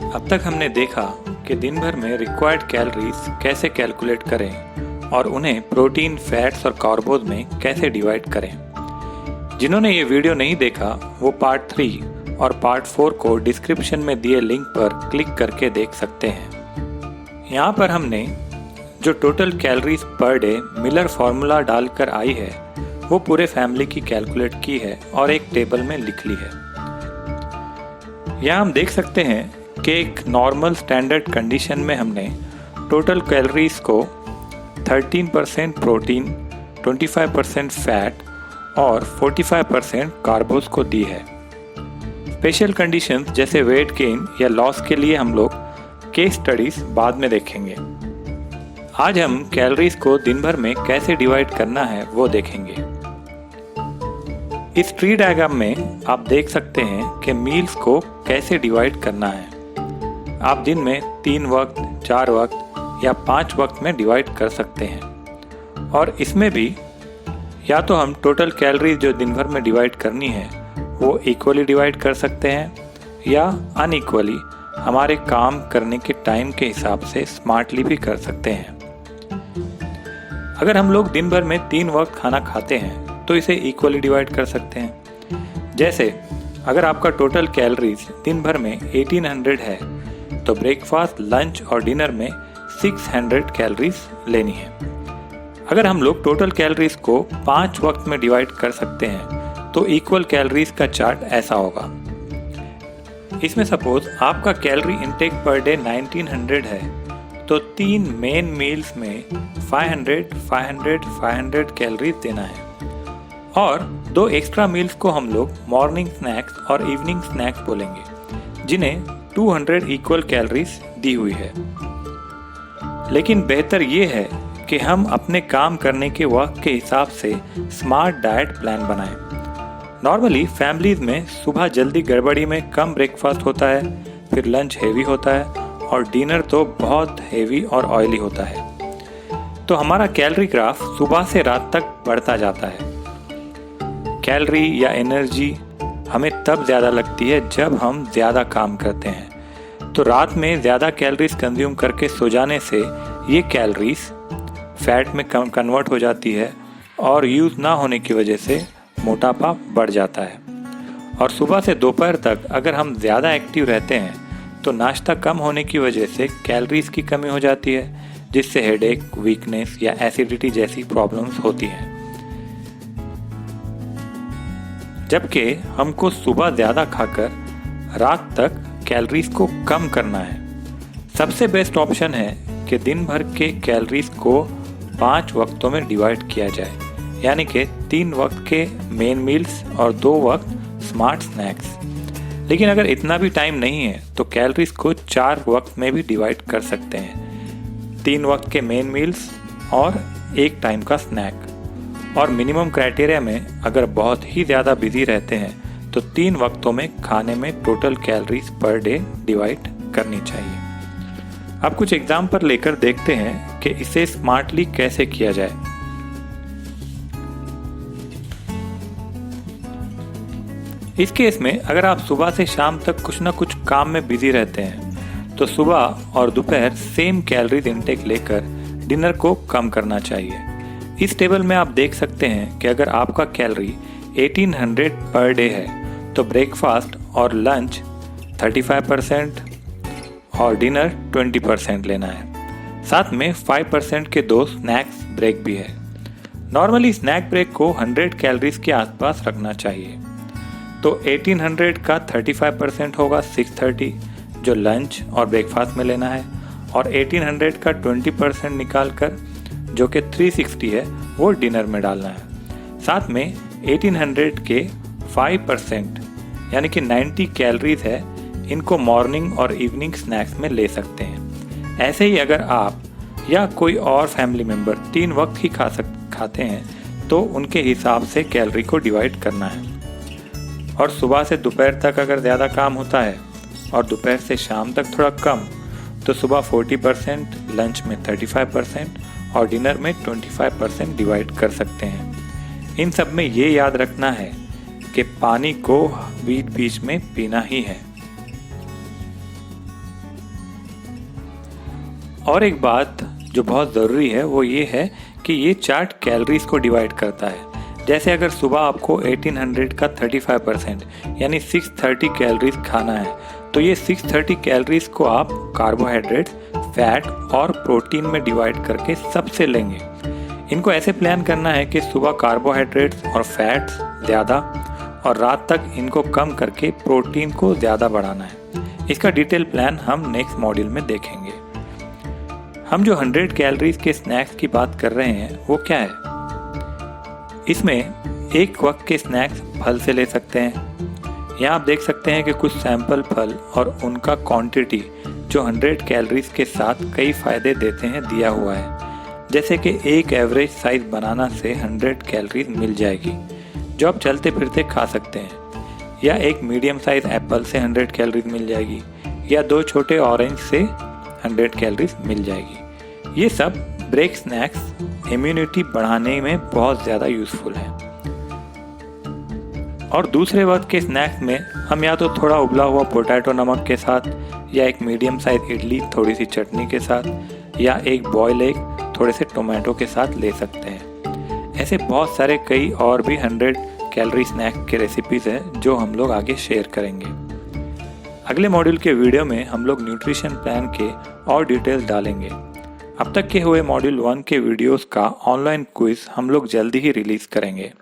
अब तक हमने देखा कि दिन भर में रिक्वायर्ड कैलोरीज कैसे कैलकुलेट करें और उन्हें प्रोटीन, फैट्स और कार्बोज में कैसे डिवाइड करें। जिन्होंने ये वीडियो नहीं देखा वो पार्ट 3 और पार्ट 4 को डिस्क्रिप्शन में दिए लिंक पर क्लिक करके देख सकते हैं। यहाँ पर हमने जो total calories per day Miller formula डालकर आई है वो पूरे फैमिली की कैलकुलेट की है और एक टेबल में लिख ली है। यहाँ हम देख सकते हैं कि एक नॉर्मल स्टैंडर्ड कंडीशन में हमने टोटल कैलोरीज को 13% प्रोटीन, 25% फैट और 45% कार्बोज को दी है। स्पेशल कंडीशंस जैसे वेट गेन या लॉस के लिए हम लोग केस स्टडीज बाद में देखेंगे। आज हम कैलोरीज को दिन भर में कैसे डिवाइड करना है वो देखेंगे। इस ट्री डायग्राम में आप देख सकते हैं कि मील्स को कैसे डिवाइड करना है। आप दिन में 3 वक्त, 4 वक्त या 5 वक्त में डिवाइड कर सकते हैं और इसमें भी या तो हम टोटल कैलोरीज जो दिन भर में डिवाइड करनी है वो इक्वली डिवाइड कर सकते हैं या अनइक्वली हमारे काम करने के टाइम के हिसाब से स्मार्टली भी कर सकते हैं। अगर हम लोग दिन भर में 3 वक्त खाना खाते हैं तो इसे इक्वली डिवाइड कर सकते हैं। जैसे अगर आपका टोटल कैलोरीज दिन भर में 1800 है तो ब्रेकफास्ट, लंच और डिनर में 600 कैलोरीज लेनी है। अगर हम लोग टोटल कैलोरीज को 5 वक्त में डिवाइड कर सकते हैं तो इक्वल कैलोरीज का चार्ट ऐसा होगा। इसमें सपोज आपका कैलोरी इनटेक पर डे 1900 है तो 3 मेन मील्स में 500, 500, 500 कैलोरीज देना है और 2 एक्स्ट्रा मील्स को हम लोग मॉर्निंग स्नैक्स और इवनिंग स्नैक्स बोलेंगे जिन्हें 200 इक्वल कैलोरीज दी हुई है। लेकिन बेहतर ये है कि हम अपने काम करने के वक्त के हिसाब से स्मार्ट डाइट प्लान बनाएं। नॉर्मली फैमिलीज में सुबह जल्दी गड़बड़ी में कम ब्रेकफास्ट होता है, फिर लंच हेवी होता है और डिनर तो बहुत हेवी और ऑयली होता है। तो हमारा कैलोरी ग्राफ सुबह से रात तक बढ़ता जाता है। कैलोरी या एनर्जी हमें तब ज़्यादा लगती है जब हम ज़्यादा काम करते हैं। तो रात में ज़्यादा कैलोरीज कंज्यूम करके सो जाने से ये कैलोरीज फैट में कन्वर्ट हो जाती है और यूज़ ना होने की वजह से मोटापा बढ़ जाता है। और सुबह से दोपहर तक अगर हम ज़्यादा एक्टिव रहते हैं तो नाश्ता कम होने की वजह से कैलोरीज की कमी हो जाती है जिससे हेडेक, वीकनेस या एसिडिटी जैसी प्रॉब्लम्स होती हैं। जबकि हमको सुबह ज़्यादा खाकर रात तक कैलोरीज को कम करना है। सबसे बेस्ट ऑप्शन है कि दिन भर के कैलोरीज को 5 वक्तों में डिवाइड किया जाए, यानी कि 3 वक्त के मेन मील्स और 2 वक्त स्मार्ट स्नैक्स। लेकिन अगर इतना भी टाइम नहीं है तो कैलोरीज को 4 वक्त में भी डिवाइड कर सकते हैं, 3 वक्त के मेन मील्स और 1 टाइम का स्नैक। और मिनिमम क्राइटेरिया में अगर बहुत ही ज़्यादा बिजी रहते हैं तो 3 वक्तों में खाने में total calories per day divide करनी चाहिए। अब कुछ एग्जाम्पल लेकर देखते हैं कि इसे स्मार्टली कैसे किया जाए। इस केस में अगर आप सुबह से शाम तक कुछ ना कुछ काम में बिजी रहते हैं तो सुबह और दोपहर सेम कैलोरीज इनटेक लेकर डिनर को कम करना चाहिए। इस टेबल में आप देख सकते हैं कि अगर आपका कैलोरी 1800 पर डे है तो ब्रेकफास्ट और लंच 35% और डिनर 20% लेना है। साथ में 5% के 2 स्नैक्स ब्रेक भी है। नॉर्मली स्नैक ब्रेक को 100 कैलोरीज के आसपास रखना चाहिए। तो 1800 का 35% होगा 630 जो लंच और ब्रेकफास्ट में लेना है और 1800 का 20% निकाल कर जो कि 360 है वो डिनर में डालना है। साथ में 1800 के 5% यानी कि 90 कैलोरीज है, इनको मॉर्निंग और इवनिंग स्नैक्स में ले सकते हैं। ऐसे ही अगर आप या कोई और फैमिली मेम्बर 3 वक्त ही खाते हैं तो उनके हिसाब से कैलोरी को डिवाइड करना है। और सुबह से दोपहर तक अगर ज़्यादा काम होता है और दोपहर से शाम तक थोड़ा कम तो सुबह 40%, लंच में 35% और डिनर में 25% डिवाइड कर सकते हैं। इन सब में ये याद रखना है कि पानी को बीच बीच में पीना ही है। और एक बात जो बहुत ज़रूरी है वो ये है कि ये चार्ट कैलोरीज को डिवाइड करता है। जैसे अगर सुबह आपको 1800 का 35% यानी 630 कैलोरीज खाना है, तो ये 630 कैलोरीज को आप कार्बोहाइड्रेट्स, फैट और प्रोटीन में डिवाइड करके सबसे लेंगे। इनको ऐसे प्लान करना है कि सुबह कार्बोहाइड्रेट्स और फैट्स ज़्यादा और रात तक इनको कम करके प्रोटीन को ज़्यादा बढ़ाना है। इसका डिटेल प्लान हम नेक्स्ट मॉड्यूल में देखेंगे। हम जो 100 कैलोरीज के स्नैक्स की बात कर रहे हैं वो क्या है? इसमें एक वक्त के स्नैक्स फल से ले सकते हैं। यहाँ आप देख सकते हैं कि कुछ सैंपल फल और उनका क्वांटिटी जो 100 कैलोरीज के साथ कई फ़ायदे देते हैं दिया हुआ है। जैसे कि एक एवरेज साइज बनाना से 100 कैलोरीज मिल जाएगी जो आप चलते फिरते खा सकते हैं, या एक मीडियम साइज एप्पल से 100 कैलोरीज मिल जाएगी, या 2 छोटे ऑरेंज से 100 कैलोरीज मिल जाएगी। ये सब ब्रेक स्नैक्स इम्यूनिटी बढ़ाने में बहुत ज़्यादा यूज़फुल है। और दूसरे वक्त के स्नैक्स में हम या तो थोड़ा उबला हुआ पोटैटो नमक के साथ, या एक मीडियम साइज इडली थोड़ी सी चटनी के साथ, या एक बॉयल एग थोड़े से टोमेटो के साथ ले सकते हैं। ऐसे बहुत सारे कई और भी 100 कैलोरी स्नैक के रेसिपीज़ हैं जो हम लोग आगे शेयर करेंगे। अगले मॉड्यूल के वीडियो में हम लोग न्यूट्रिशन प्लान के और डिटेल्स डालेंगे। अब तक के हुए मॉड्यूल 1 के वीडियोस का ऑनलाइन क्विज हम लोग जल्दी ही रिलीज़ करेंगे।